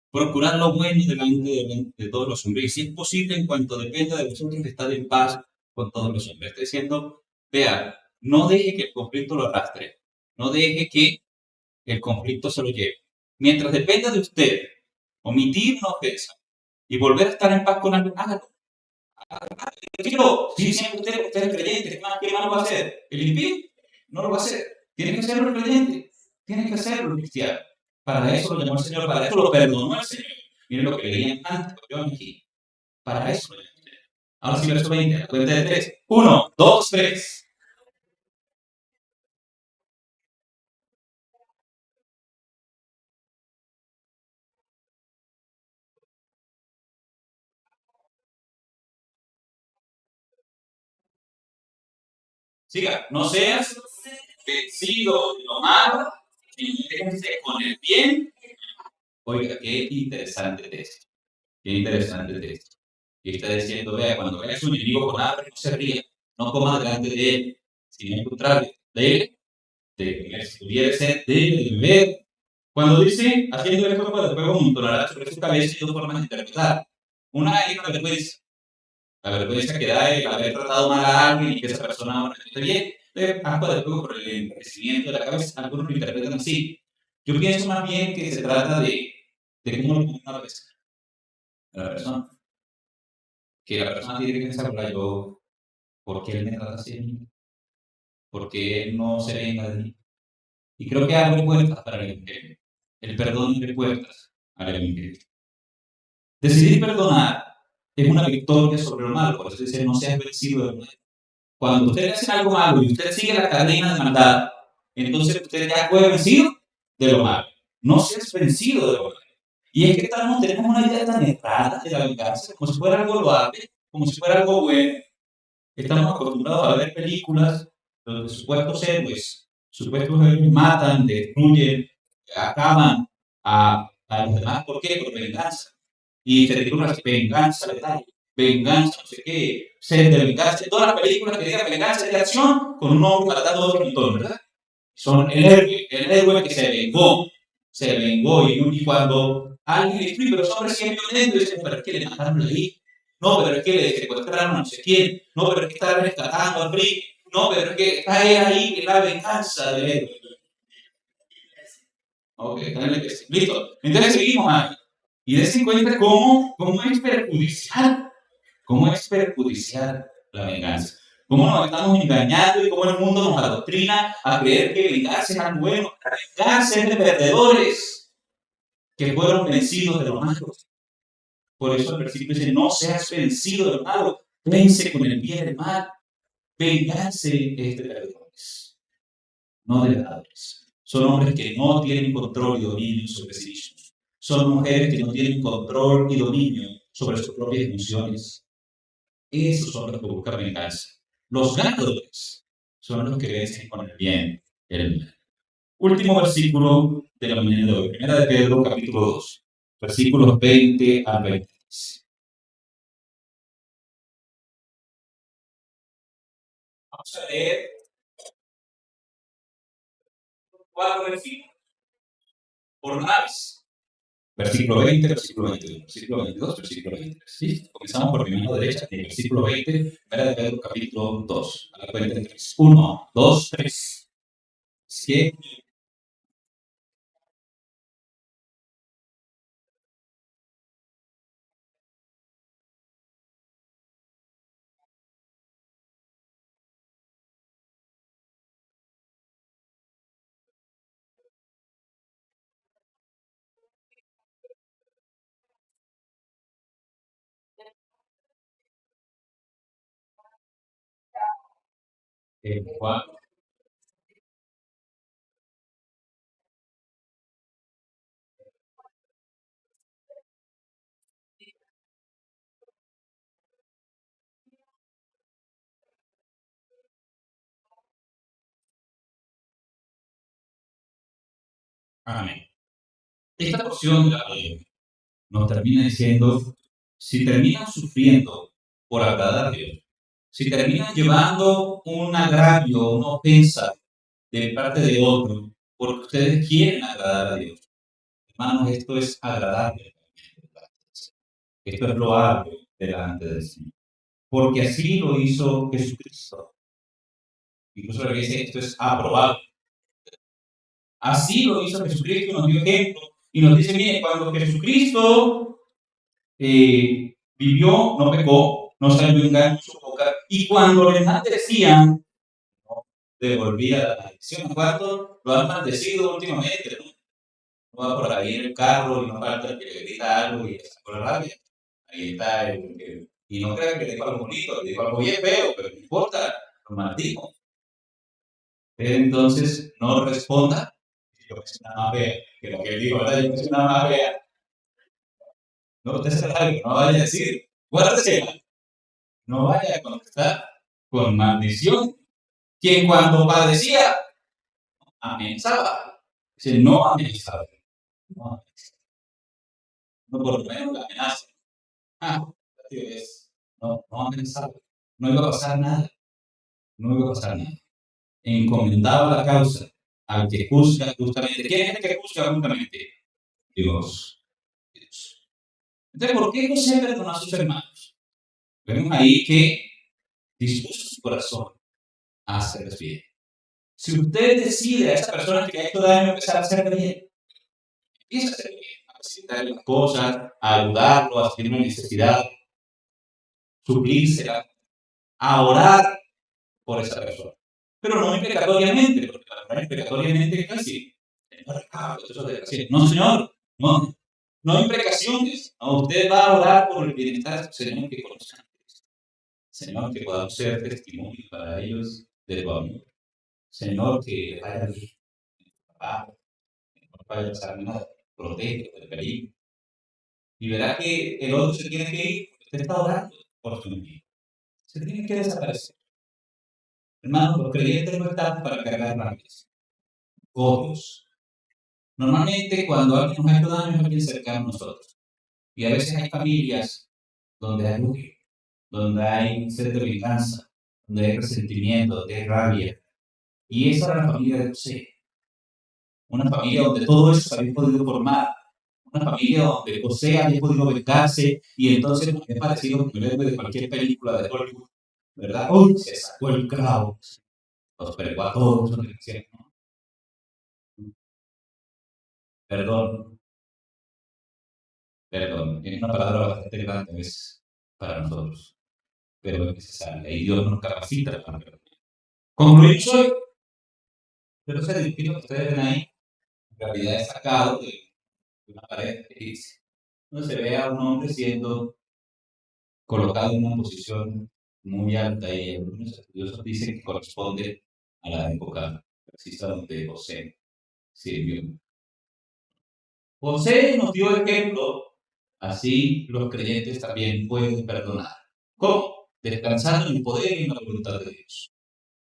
A: Procurad lo bueno delante de todos los hombres. Y si es posible, en cuanto dependa de vosotros, estad en paz con todos los hombres. Está diciendo, vea, no deje que el conflicto lo arrastre. No deje que el conflicto se lo lleve. Mientras dependa de usted, omitir una ofensa y volver a estar en paz con alguien, hágalo. Pero si siempre usted es creyente, ¿qué más lo va a hacer? ¿El impío? No lo va a hacer. Tiene que hacerlo el creyente. Tiene que hacerlo el cristiano. Para eso lo llamó el Señor, para eso lo perdonó el Señor. Miren lo que leían antes, yo aquí. Para eso lo llamó el Señor. Ahora sí, verso 20, la cuenta de 3. 1, 2, 3. Siga, no seas vencido de lo malo, fíjense con el bien. Oiga, qué interesante texto. Qué interesante texto. Y está diciendo, vea, cuando veas un enemigo con hambre, no se ría, no coma delante de él, sino al contrario, dele de comer. Si tuviera sed, dele de beber. Cuando dice, haciendo el copa de fuego, montonará sobre su cabeza, y dos formas de interpretar. Una es la vergüenza que da el haber tratado mal a alguien y que esa persona ahora no esté bien. Entonces, aspa de fuego por el enriquecimiento de la cabeza, algunos lo interpretan así. Yo pienso más bien que se trata de cómo lo pone una cabeza a la persona. Que la persona tiene que pensar, "Ahora yo, ¿por qué él me trata así? ¿Por qué él no se venga de mí?" Y creo que abre puertas para el Evangelio. El perdón abre puertas al Evangelio. Decidir perdonar es una victoria sobre lo malo, por eso dice, no seas vencido del mal. Cuando usted hace algo malo y usted sigue la cadena de maldad, entonces usted ya fue vencido de lo malo. No seas vencido de lo malo. Y es que tenemos una idea tan errada de la venganza, como si fuera algo loable, como si fuera algo bueno. Estamos acostumbrados a ver películas donde supuestos héroes matan, destruyen, acaban a los demás. ¿Por qué? Por venganza. Y se titula así, venganza letal, venganza, no sé qué, sed de venganza. Todas las películas que digan venganza de acción con un hombre matando a otro montón, ¿verdad? Son el héroe que se vengó y cuando alguien le escribe, pero los hombres siempre violentos, dicen, pero es que le mataron a la hija, no, pero es que le secuestraron a no sé quién, no, pero es que está rescatando al rey, no, pero es que está ahí en la venganza del héroe. Ok, está en la iglesia. Listo. Entonces seguimos ahí. Y des en cuenta cómo es perjudicial la venganza. Cómo nos estamos engañando y cómo el mundo nos adoctrina a creer que vengarse es algo bueno. Vengarse es de perdedores que fueron vencidos de lo malo. Por eso el versículo dice, no seas vencido de lo malo, vence con el bien el mal. Vengarse es de perdedores, no de dadores. Son hombres que no tienen control y dominio sobre sí mismos. Son mujeres que no tienen control y dominio sobre sus propias emociones. Esos son los que buscan venganza. Los ganadores son los que vencen con el bien el mal. Último versículo de la mañana de hoy. Primera de Pedro, capítulo 2, versículos 20 al 23. Vamos a leer 4 versículos por una vez. Versículo 20, versículo 22, versículo 22, versículo 23. ¿Sí? Comenzamos por mi mano derecha, en el versículo 20, primera de Pedro, capítulo 2, a la cuenta de 3. 1, 2, 3. ¿Sí? Juan. Amén. Esta porción nos termina diciendo, si terminan sufriendo por agradar a Dios, si terminan llevando un agravio, una ofensa de parte de otro, porque ustedes quieren agradar a Dios, hermanos, esto es agradable. Esto es loable delante del Señor. Porque así lo hizo Jesucristo. Incluso la Iglesia dice esto es aprobado. Así lo hizo Jesucristo y nos dio ejemplo. Y nos dice, mire, cuando Jesucristo vivió, no pecó, no salió engaño en su boca. Y cuando los demás decían, no devolvía la maldición. ¿Cuánto lo han maldecido últimamente? ¿No? Va por ahí en el carro y no falta el que le grita algo y le sacó la rabia. Ahí está y no crean que le dijo algo bonito, le dijo algo bien feo, pero no importa, lo maldijo. Entonces, no responda. Yo que soy una más fea, que lo que él dijo, ¿verdad? Yo que soy una más fea. No, usted se sabe, no vaya a decir, guárdese. No vaya a contestar con maldición. Quien cuando padecía, amenazaba. Dice, no amenazaba. No, no por lo menos la amenaza. No amenazaba. No iba a pasar nada. No iba a pasar nada. Encomendaba la causa al que juzga justamente. ¿Quién es el que juzga justamente? Dios. Dios. Entonces, ¿por qué José perdonó a sus hermanos? Vemos ahí que dispuso su corazón a hacerles bien. Si usted decide a esa persona que ha hecho daño empezar a hacerle bien, empieza a hacerle bien, a facilitarle las cosas, a ayudarlo, a tener una necesidad, suplírsela, a orar por esa persona. Pero no impecatoriamente, porque para orar impecatoriamente es casi, no, señor, no imprecaciones. No, usted va a orar por el bienestar, Señor, que conozcan. Señor, que podamos ser testimonio para ellos de tu amor. Señor, que vaya bien. No vaya a pasar nada. Protege del peligro. Y verá que el otro se tiene que ir, porque usted está orando por su enemigo. Se tiene que desaparecer. Hermanos, los creyentes no están para cargar rabias, odios. Normalmente, cuando alguien nos ha hecho daño, es alguien cercano a nosotros. Y a veces hay familias donde hay odio, donde hay sed de venganza, donde hay resentimiento, donde hay rabia. Y esa era la familia de José. Una familia donde todo eso se había podido formar. Una familia donde José había podido vengarse y entonces me ha parecido como el héroe de cualquier película de Hollywood, ¿verdad? Hoy se sacó el clavo, los pegó a todos, ¿no? Perdón, perdón, es una palabra bastante grande a veces para nosotros, pero es necesaria y Dios nos capacita para perdonar. Concluimos hoy, pero ese edificio que ustedes ven ahí, en realidad es sacado de una pared egipcia, donde se ve a un hombre siendo colocado en una posición muy alta y algunos estudiosos dicen que corresponde a la época precisa donde José sirvió. José nos dio ejemplo, así los creyentes también pueden perdonar. ¿Cómo? Descansando en el poder y en la voluntad de Dios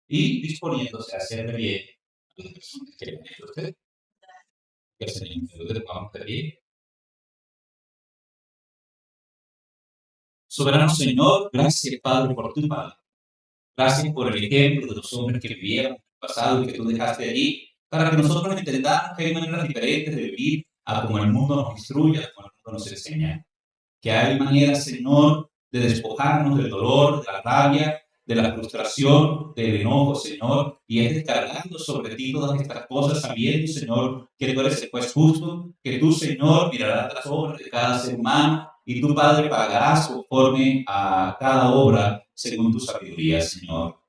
A: y disponiéndose a hacerle bien a las personas que le han hecho a usted. Que el Señor nos ayude, vamos a pedir. Soberano Señor, gracias Padre por tu palabra. Gracias por el ejemplo de los hombres que vivieron en el pasado y que tú dejaste allí, para que nosotros entendamos que hay maneras diferentes de vivir a como el mundo nos instruye, a como el mundo nos enseña. Que hay maneras, Señor, de despojarnos del dolor, de la rabia, de la frustración, del enojo, Señor, y es descargando sobre ti todas estas cosas, sabiendo, Señor, que tú eres el juez justo, que tú, Señor, mirarás las obras de cada ser humano y tu Padre pagarás conforme a cada obra según tu sabiduría, Señor.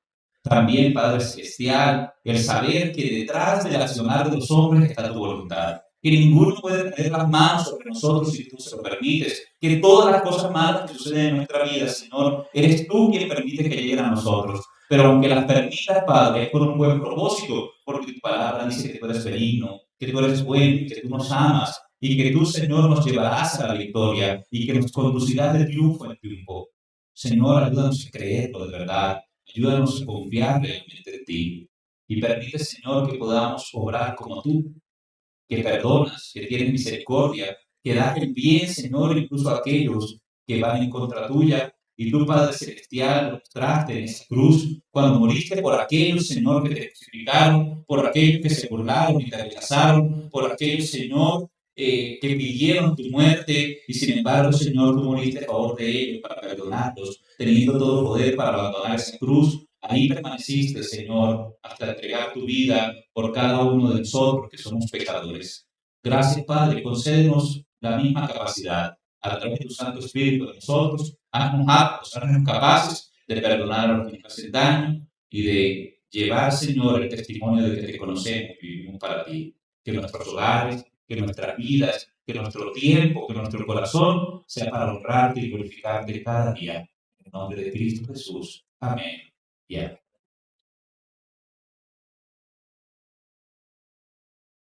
A: También, Padre Celestial, el saber que detrás del accionar de los hombres está tu voluntad, que ninguno puede poner las manos sobre nosotros si tú se lo permites, que todas las cosas malas que suceden en nuestra vida, Señor, eres tú quien permite que lleguen a nosotros. Pero aunque las permitas, Padre, es por un buen propósito, porque tu palabra dice que tú eres benigno, que tú eres bueno, que tú nos amas, y que tú, Señor, nos llevarás a la victoria y que nos conducirás de triunfo en triunfo. Señor, ayúdanos a creerlo de verdad. Ayúdanos a confiar realmente en ti. Y permite, Señor, que podamos obrar como tú. que perdonas, que tienes misericordia, que das el bien, Señor, incluso a aquellos que van en contra tuya. Y tú, Padre Celestial, lo mostraste en esa cruz cuando moriste por aquellos, Señor, que te crucificaron, por aquellos que se burlaron y te rechazaron, por aquellos, Señor, que pidieron tu muerte, y sin embargo, Señor, tú moriste a favor de ellos para perdonarlos, teniendo todo poder para abandonar esa cruz. Ahí permaneciste, Señor, hasta entregar tu vida por cada uno de nosotros que somos pecadores. Gracias, Padre, concédenos la misma capacidad a través de tu Santo Espíritu de nosotros. Haznos aptos, haznos capaces de perdonar a los que nos hacen daño y de llevar, Señor, el testimonio de que te conocemos y vivimos para ti. Que nuestros hogares, que nuestras vidas, que nuestro tiempo, que nuestro corazón sea para honrarte y glorificarte cada día. En el nombre de Cristo Jesús. Amén. Y amén.